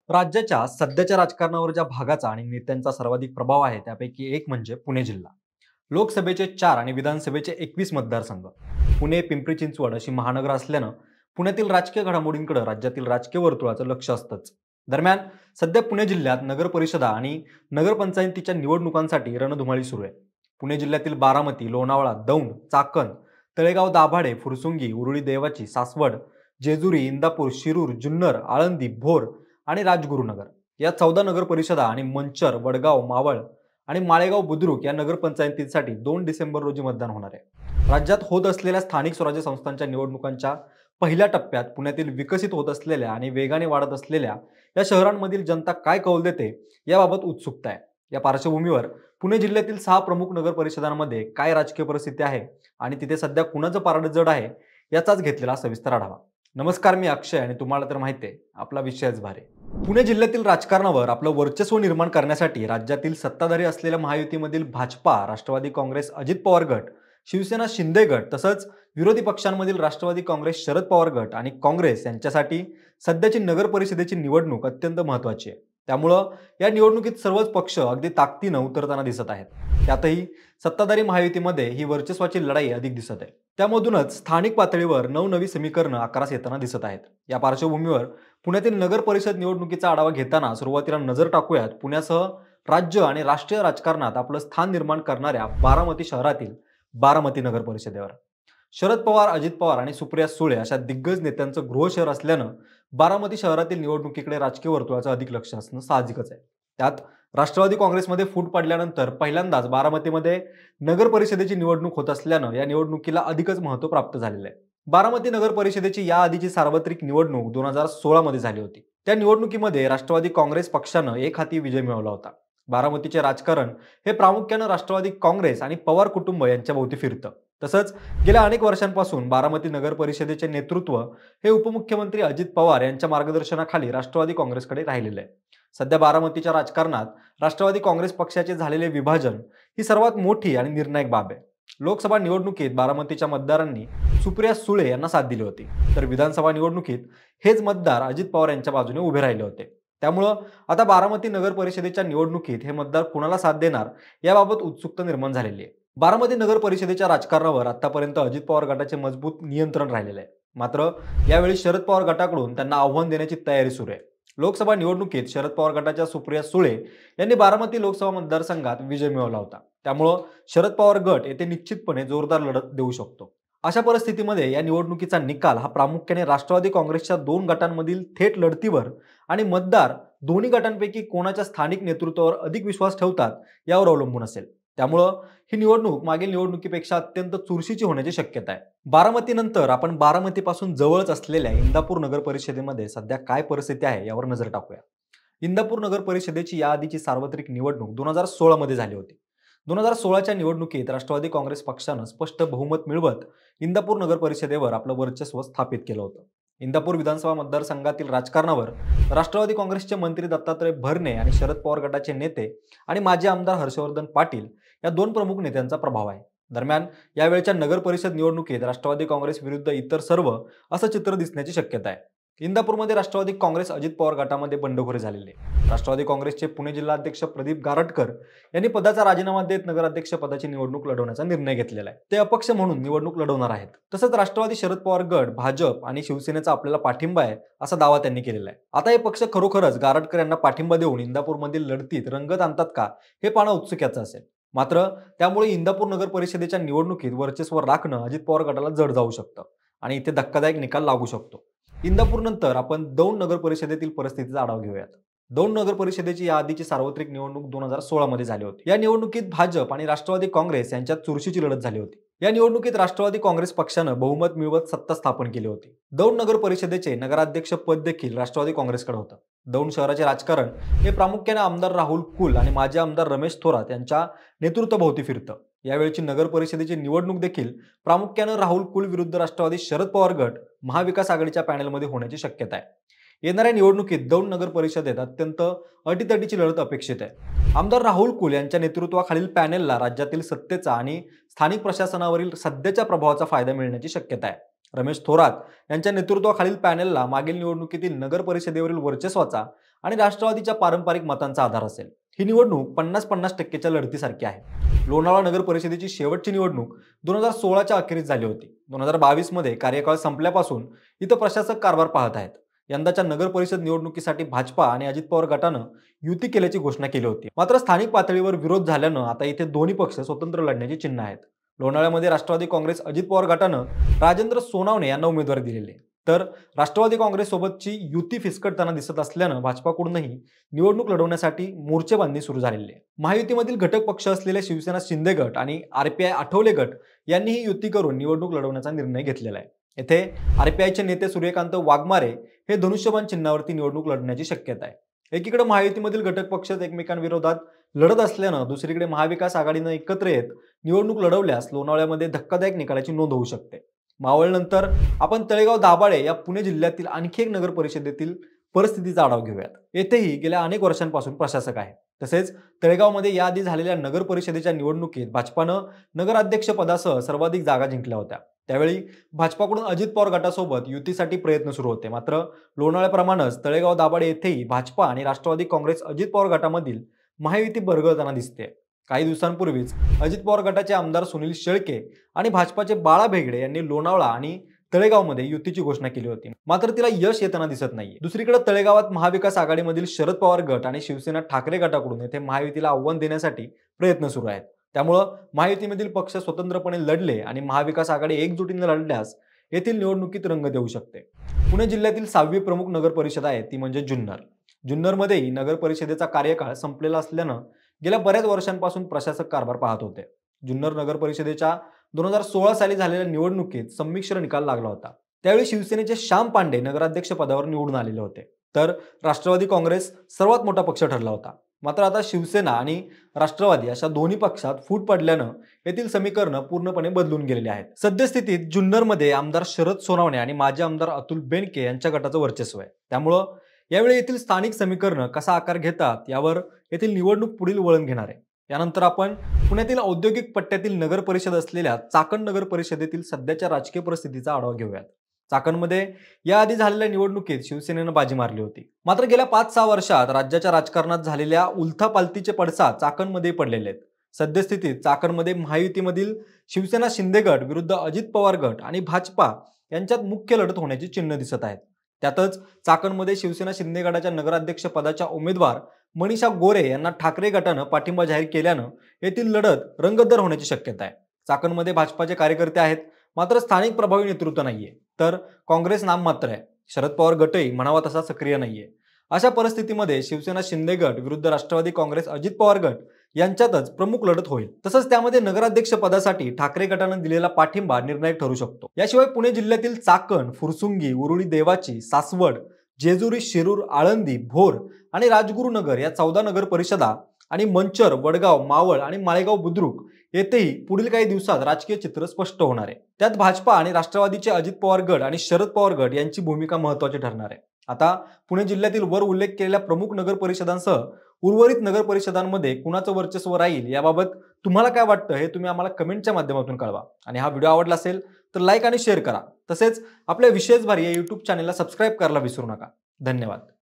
राज्याच्या सध्याच्या राजकारणावर ज्या भागाचा आणि नेत्यांचा सर्वाधिक प्रभाव आहे त्यापैकी एक म्हणजे पुणे जिल्हा. लोकसभेचे 4 आणि विधानसभेचे 21 मतदारसंघ. पुणे, पिंपरी चिंचवड अशी महानगर असल्यानं पुण्यातील राजकीय घडामोडींकडे राज्यातील राजकीय वर्तुळाचं लक्ष असतंच. दरम्यान सध्या पुणे जिल्ह्यात नगर परिषदा आणि नगरपंचायतीच्या निवडणुकांसाठी रणधुमाळी सुरू आहे. पुणे जिल्ह्यातील बारामती, लोणावळा, दौंड, चाकण, तळेगाव, दाभाडे, फुरसुंगी, उरुळी देवाची, सासवड, जेजुरी, इंदापूर, शिरूर, जुन्नर, आळंदी, भोर आणि राजगुरुनगर या 14 नगर परिषदा आणि मंचर, वडगाव, मावळ आणि माळेगाव बुद्रुक या नगरपंचायतींसाठी 2 डिसेंबर रोजी मतदान होणार आहे. राज्यात होत असलेल्या स्थानिक स्वराज्य संस्थांच्या निवडणुकांच्या पहिल्या टप्प्यात पुण्यातील विकसित होत असलेल्या आणि वेगाने वाढत असलेल्या या शहरांमधील जनता काय कौल देते याबाबत उत्सुकता आहे. या पार्श्वभूमीवर पुणे जिल्ह्यातील 6 प्रमुख नगर परिषदांमध्ये काय राजकीय परिस्थिती आहे आणि तिथे सध्या कुणाचं पारडं जड आहे याचाच घेतलेला सविस्तर आढावा. नमस्कार, मी अक्षय आणि तुम्हाला तर माहिती आहे आपला विषयच भारी. पुणे जिल्ह्यातील राजकारणावर आपलं वर्चस्व निर्माण करण्यासाठी राज्यातील सत्ताधारी असलेल्या महायुतीमधील भाजपा, राष्ट्रवादी काँग्रेस, अजित पवार गट, शिवसेना शिंदे गट तसंच विरोधी पक्षांमधील राष्ट्रवादी काँग्रेस, शरद पवार गट आणि काँग्रेस यांच्यासाठी सध्याची नगर परिषदेची निवडणूक अत्यंत महत्त्वाची आहे. त्यामुळं या निवडणुकीत सर्वच पक्ष अगदी ताकदीनं उतरताना दिसत आहेत. त्यातही सत्ताधारी महायुतीमध्ये ही वर्चस्वाची लढाई अधिक दिसत आहे. त्यामधूनच स्थानिक पातळीवर नवनवी समीकरणं आकारास येताना दिसत आहेत. या पार्श्वभूमीवर पुण्यातील नगर परिषद निवडणुकीचा आढावा घेताना सुरुवातीला नजर टाकूयात पुण्यासह राज्य आणि राष्ट्रीय राजकारणात आपलं स्थान निर्माण करणाऱ्या बारामती शहरातील बारामती नगर परिषदेवर. शरद पवार, अजित पवार आणि सुप्रिया सुळे अशा दिग्गज नेत्यांचं गृहशहर असल्यानं बारामती शहरातील निवडणुकीकडे राजकीय वर्तुळाचं अधिक लक्ष असणं साहजिकच आहे. त्यात राष्ट्रवादी काँग्रेसमध्ये फूट पडल्यानंतर पहिल्यांदाच बारामतीमध्ये नगर परिषदेची निवडणूक होत असल्यानं या निवडणुकीला अधिकच महत्त्व प्राप्त झालेलं आहे. बारामती नगर परिषदेची याआधीची सार्वत्रिक निवडणूक 2016 मध्ये झाली होती. त्या निवडणुकीमध्ये राष्ट्रवादी काँग्रेस पक्षानं एकहाती विजय मिळवला होता. बारामतीचे राजकारण हे प्रामुख्यानं राष्ट्रवादी काँग्रेस आणि पवार कुटुंब यांच्या भोवती फिरतं. तसंच गेल्या अनेक वर्षांपासून बारामती नगर परिषदेचे नेतृत्व हे उपमुख्यमंत्री अजित पवार यांच्या मार्गदर्शनाखाली राष्ट्रवादी काँग्रेसकडे राहिलेलं आहे. सध्या बारामतीच्या राजकारणात राष्ट्रवादी काँग्रेस पक्षाचे झालेले विभाजन ही सर्वात मोठी आणि निर्णायक बाब आहे. लोकसभा निवडणुकीत बारामतीच्या मतदारांनी सुप्रिया सुळे यांना साथ दिली होती, तर विधानसभा निवडणुकीत हेच मतदार अजित पवार यांच्या बाजूने उभे राहिले होते. त्यामुळं आता बारामती नगर परिषदेच्या निवडणुकीत हे मतदार कुणाला साथ देणार याबाबत उत्सुकता निर्माण झालेली आहे. बारामती नगर परिषदेच्या राजकारणावर आतापर्यंत अजित पवार गटाचे मजबूत नियंत्रण राहिलेले आहे. मात्र यावेळी शरद पवार गटाकडून त्यांना आव्हान देण्याची तयारी सुरू आहे. लोकसभा निवडणुकीत शरद पवार गटाच्या सुप्रिया सुळे यांनी बारामती लोकसभा मतदारसंघात विजय मिळवला होता. त्यामुळं शरद पवार गट येथे निश्चितपणे जोरदार लढत देऊ शकतो. अशा परिस्थितीमध्ये या निवडणुकीचा निकाल हा प्रामुख्याने राष्ट्रवादी काँग्रेसच्या 2 गटांमधील थेट लढतीवर आणि मतदार दोन्ही गटांपैकी कोणाच्या स्थानिक नेतृत्वावर अधिक विश्वास ठेवतात यावर अवलंबून असेल. त्यामुळं ही निवडणूक मागील निवडणुकीपेक्षा अत्यंत चुरशीची होण्याची शक्यता आहे. बारामतीनंतर आपण बारामतीपासून जवळच असलेल्या इंदापूर नगर परिषदेमध्ये सध्या काय परिस्थिती आहे यावर नजर टाकूया. इंदापूर नगर परिषदेची याआधीची सार्वत्रिक निवडणूक 2016 मध्ये झाली होती. 2016च्या निवडणुकीत राष्ट्रवादी काँग्रेस पक्षानं स्पष्ट बहुमत मिळवत इंदापूर नगर परिषदेवर आपलं वर्चस्व स्थापित केलं होतं. इंदापूर विधानसभा मतदारसंघातील राजकारणावर राष्ट्रवादी काँग्रेसचे मंत्री दत्तात्रय भरणे आणि शरद पवार गटाचे नेते आणि माजी आमदार हर्षवर्धन पाटील या 2 प्रमुख नेत्यांचा प्रभाव आहे. दरम्यान यावेळच्या नगर परिषद निवडणुकीत राष्ट्रवादी काँग्रेस विरुद्ध इतर सर्व असं चित्र दिसण्याची शक्यता आहे. इंदापूरमध्ये राष्ट्रवादी काँग्रेस अजित पवार गटामध्ये बंडखोरी झालेली आहे. राष्ट्रवादी काँग्रेसचे पुणे जिल्हाध्यक्ष प्रदीप गारटकर यांनी पदाचा राजीनामा देत नगराध्यक्ष पदाची निवडणूक लढवण्याचा निर्णय घेतलेला आहे. ते अपक्ष म्हणून निवडणूक लढवणार आहेत. तसंच राष्ट्रवादी, शरद पवार गट, भाजप आणि शिवसेनेचा आपल्याला पाठिंबा आहे असा दावा त्यांनी केलेला आहे. आता हे पक्ष खरोखरच गारटकर यांना पाठिंबा देऊन इंदापूरमधील लढतीत रंगत आणतात का हे पाहणं उत्सुक्याचं असेल. मात्र त्यामुळे इंदापूर नगर परिषदेच्या निवडणुकीत वर्चस्व राखणं अजित पवार गटाला जड जाऊ शकतं आणि इथे धक्कादायक निकाल लागू शकतो. इंदापूर नंतर आपण दौंड नगर परिषदेतील परिस्थितीचा आढावा घेऊयात. दौंड नगर परिषदेची याआधीची सार्वत्रिक निवडणूक 2016 मध्ये झाली होती. या निवडणुकीत भाजप आणि राष्ट्रवादी काँग्रेस यांच्यात चुरशीची लढत झाली होती. या निवडणुकीत राष्ट्रवादी काँग्रेस पक्षानं बहुमत मिळवत सत्ता स्थापन केली होती. दौंड नगर परिषदेचे नगराध्यक्ष पद देखील राष्ट्रवादी काँग्रेसकडे होतं. दौंड शहराचे राजकारण हे प्रामुख्याने आमदार राहुल कुल आणि माजी आमदार रमेश थोरात यांच्या नेतृत्वाभोवती फिरतं. यावेळची नगर परिषदेची निवडणूक देखील प्रामुख्याने राहुल कुल विरुद्ध राष्ट्रवादी शरद पवार गट महाविकास आघाडीच्या पॅनलमध्ये होण्याची शक्यता आहे. येणाऱ्या निवडणुकीत दौंड नगर परिषदेत अत्यंत अटीतटीची लढत अपेक्षित आहे. आमदार राहुल कुल यांच्या नेतृत्वाखालील पॅनेलला राज्यातील सत्तेचा आणि स्थानिक प्रशासनावरील सध्याच्या प्रभावाचा फायदा मिळण्याची शक्यता आहे. रमेश थोरात यांच्या नेतृत्वाखालील पॅनेलला मागील निवडणुकीतील नगर परिषदेवरील वर्चस्वाचा आणि राष्ट्रवादीच्या पारंपरिक मतांचा आधार असेल. ही निवडणूक 50-50% लढतीसारखी आहे. लोणावळा नगर परिषदेची शेवटची निवडणूक 2016च्या अखेरीस झाली होती. 2022 मध्ये कार्यकाळ संपल्यापासून इथं प्रशासक कारभार पाहत आहेत. यंदाच्या नगर परिषद निवडणुकीसाठी भाजपा आणि अजित पवार गटानं युती केल्याची घोषणा केली होती. मात्र स्थानिक पातळीवर विरोध झाल्यानं आता इथे दोन्ही पक्ष स्वतंत्र लढण्याची चिन्ह आहेत. लोणावळ्यामध्ये राष्ट्रवादी काँग्रेस अजित पवार गटानं राजेंद्र सोनावणे यांना उमेदवारी दिलेली आहे. तर राष्ट्रवादी काँग्रेस सोबतची युती फिसकटताना दिसत असल्यानं भाजपाकडूनही निवडणूक लढवण्यासाठी मोर्चेबांधणी सुरू झालेली आहे. महायुतीमधील घटक पक्ष असलेले शिवसेना शिंदे गट आणि आरपीआय आठवले गट यांनी ही युती करून निवडणूक लढवण्याचा निर्णय घेतलेला आहे. येथे आरपीआयचे नेते सूर्यकांत वाघमारे हे धनुष्यबाण चिन्हावरती निवडणूक लढण्याची शक्यता आहे. एकीकडे महायुतीमधील घटक पक्ष एकमेकांविरोधात लढत असल्यानं दुसरीकडे महाविकास आघाडीनं एकत्र येत निवडणूक लढवल्यास लोणावळ्यामध्ये धक्कादायक निकालाची नोंद होऊ शकते. मावळनंतर आपण तळेगाव दाभाडे या पुणे जिल्ह्यातील आणखी एक नगर परिषदेतील परिस्थितीचा आढावा घेऊयात. येथेही गेल्या अनेक वर्षांपासून प्रशासक आहे. तसेच तळेगावमध्ये याआधी झालेल्या नगर परिषदेच्या निवडणुकीत भाजपानं नगराध्यक्ष पदासह सर्वाधिक जागा जिंकल्या होत्या. त्यावेळी भाजपाकडून अजित पवार गटासोबत युतीसाठी प्रयत्न सुरू होते. मात्र लोणावळ्याप्रमाणेच तळेगाव दाभाडे येथेही भाजपा आणि राष्ट्रवादी काँग्रेस अजित पवार गटामधील महायुती बरगळताना दिसते. काही दिवसांपूर्वीच अजित पवार गटाचे आमदार सुनील शेळके आणि भाजपाचे बाळा भेगडे यांनी लोणावळा आणि तळेगावमध्ये युतीची घोषणा केली होती. मात्र तिला यश येताना दिसत नाहीये. दुसरीकडे तळेगावात महाविकास आघाडीमधील शरद पवार गट आणि शिवसेना ठाकरे गटाकडून येथे महायुतीला आव्हान देण्यासाठी प्रयत्न सुरू आहेत. त्यामुळं महायुतीमधील पक्ष स्वतंत्रपणे लढले आणि महाविकास आघाडी एकजुटीने लढल्यास येथील निवडणुकीत रंगत येऊ शकते. पुणे जिल्ह्यातील 6वी प्रमुख नगर परिषद आहे ती म्हणजे जुन्नर. जुन्नरमध्येही नगर परिषदेचा कार्यकाळ संपलेला असल्यानं गेल्या बऱ्याच वर्षांपासून प्रशासक कारभार पाहत होते. जुन्नर नगर परिषदेच्या 2016 साली झालेल्या निवडणुकीत संमिश्र निकाल लागला होता. त्यावेळी शिवसेनेचे श्याम पांडे नगराध्यक्ष पदावर निवडून आलेले होते, तर राष्ट्रवादी काँग्रेस सर्वात मोठा पक्ष ठरला होता. मात्र आता शिवसेना आणि राष्ट्रवादी अशा दोन्ही पक्षात फूट पडल्यानं येथील समीकरणं पूर्णपणे बदलून गेलेली आहेत. सद्यस्थितीत जुन्नरमध्ये आमदार शरद सोनावणे आणि माजी आमदार अतुल बेनके यांच्या गटाचं वर्चस्व आहे. त्यामुळं यावेळी येथील स्थानिक समीकरणं कसा आकार घेतात यावर येथील निवडणूक पुढील वळण घेणार आहे. यानंतर आपण पुण्यातील औद्योगिक पट्ट्यातील नगर परिषद असलेल्या चाकण नगर परिषदेतील सध्याच्या राजकीय परिस्थितीचा आढावा घेऊयात. चाकणमध्ये याआधी झालेल्या निवडणुकीत शिवसेनेनं बाजी मारली होती. मात्र गेल्या 5-6 वर्षात राज्याच्या राजकारणात झालेल्या उलथापालथीचे पडसाद चाकणमध्ये पडलेले आहेत. सद्यस्थितीत चाकणमध्ये महायुतीमधील शिवसेना शिंदे गट विरुद्ध अजित पवार गट आणि भाजपा यांच्यात मुख्य लढत होण्याची चिन्ह दिसत आहेत. त्यातच चाकणमध्ये शिवसेना शिंदे गटाच्या नगराध्यक्ष पदाच्या उमेदवार मनीषा गोरे यांना ठाकरे गटानं पाठिंबा जाहीर केल्यानं येथील लढत रंगतदार होण्याची शक्यता आहे. चाकणमध्ये भाजपाचे कार्यकर्ते आहेत, मात्र स्थानिक प्रभावी नेतृत्व नाहीये. तर काँग्रेस नाममात्र आहे. शरद पवार गटही म्हणावा तसा सक्रिय नाहीये. अशा परिस्थितीमध्ये शिवसेना शिंदे गट विरुद्ध राष्ट्रवादी काँग्रेस अजित पवार गट यांच्यातच प्रमुख लढत होईल. तसंच त्यामध्ये नगराध्यक्ष पदासाठी ठाकरे गटानं दिलेला पाठिंबा निर्णायक ठरू शकतो. याशिवाय पुणे जिल्ह्यातील चाकण, फुरसुंगी, उरुळी देवाची, सासवड, जेजुरी, शिरूर, आळंदी, भोर आणि राजगुरुनगर या 14 नगर परिषदा आणि मंचर, वडगाव, मावळ आणि माळेगाव बुद्रुक येथेही पुढील काही दिवसात राजकीय चित्र स्पष्ट होणार आहे. त्यात भाजपा आणि राष्ट्रवादीचे अजित पवार गट आणि शरद पवार गट यांची भूमिका महत्त्वाची ठरणार आहे. आता पुणे जिल्ह्यातील वर उल्लेख केलेल्या प्रमुख नगर परिषदांसह उर्वरित नगर परिषदांमध्ये कुणाचं वर्चस्व राहील याबाबत तुम्हाला काय वाटतं हे तुम्ही आम्हाला कमेंटच्या माध्यमातून कळवा. आणि हा व्हिडिओ आवडला असेल तर लाईक आणि शेअर करा. तसेच आपल्या विशेष भारी या YouTube चॅनलला सबस्क्राईब करायला विसरू नका. धन्यवाद.